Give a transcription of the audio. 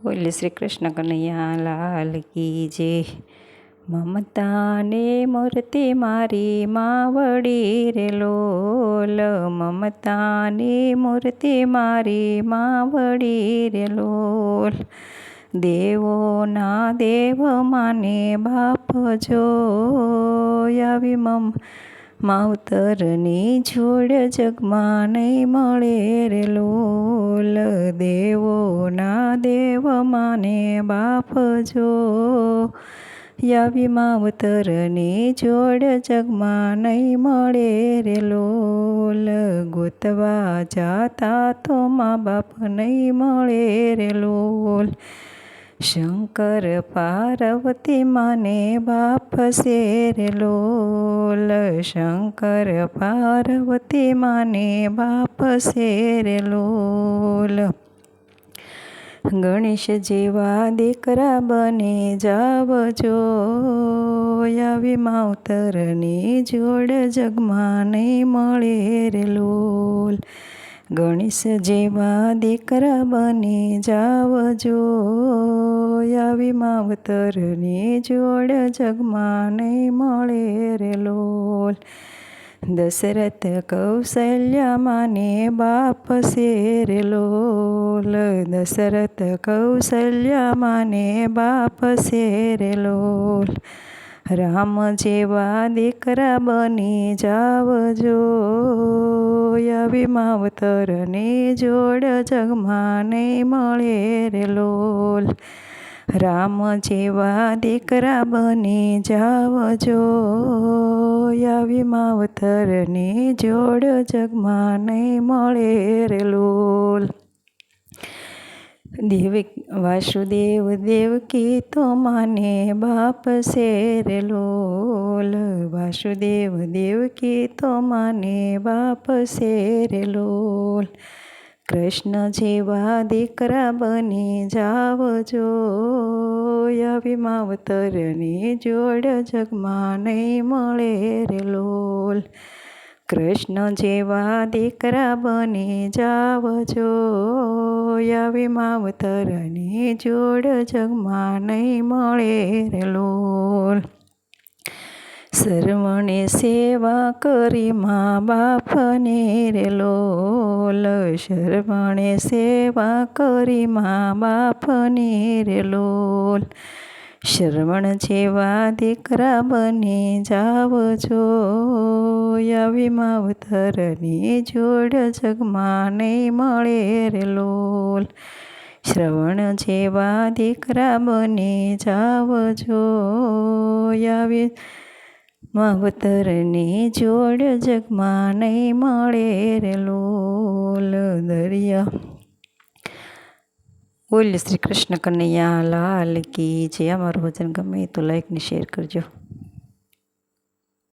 બોલે શ્રી કૃષ્ણ કનૈયા લાલ કી જય. મમતાને મૂર્તિ મારી માવડી રે લોલ, મમતાને મૂર્તિ મારી માવડી રે લોલ. દેવોના દેવ માને બાપ જો આવી માવતરની જોડ જગમાં નહીં મળે રે લોલ. દેવોના દેવ માને બાપ જો આવી માવતરની જોડ જગમાં નહીં મળે રે લોલ. ગોતવા જાતા તો મા બાપ નહીં મળે રે લોલ. શંકર પાર્વતી માને બાપ છે રે લોલ. શંકર પાર્વતી માને બાપ છે રે લોલ. ગણેશ જેવા દીકરા બને જાવજો આવી માવતરની જોડ જગમાં નહીં મળે રે લોલ. ગણેશ જેવા દીકરા બની જાવજો આવી માવતરની જોડ જગમાં નહીં મળે રે લોલ. દશરથ કૌશલ્યા માને બાપ છે રે લોલ. દશરથ કૌશલ્યા માને બાપ છે રે લોલ. રામ જેવા દીકરા બની જાવજો આવી માવતરની જોડ જગમાં નહીં મળે રે લોલ. રામ જેવા દીકરા બની જાવજો આવી માવતરની જોડ જગમાં નહીં મળે રે લોલ. વાસુદેવ દેવકી તો માને બાપ છે રે લોલ. વાસુદેવ દેવકી તો માને બાપ છે રે લોલ. કૃષ્ણ જેવા દીકરા બની જાવજો આવી માવતરની જોડ જગમાં નહીં મળે રે લોલ. કૃષ્ણ જેવા દીકરા બની જાવજો આવી માવતરની જોડ જગમાં નહીં મળે રે લોલ. શ્રવણે સેવા કરી મા બાપને રે લોલ. શ્રવણે સેવા કરી મા બાપને રે લોલ. શ્રવણ જેવા દીકરા બની જાવજો આવી માવતરની જોડ જગમાં નહીં મળે રે લોલ. શ્રવણ જેવા દીકરા બની જાવજો આવી માવતરની જોડ જગમાં નહીં મળે રે લોલ. દરિયા બોલ શ્રી કૃષ્ણ કનૈયા લાલ કી જય. અમારું ભજન ગમે તો લાઈક ને શેર કરજો.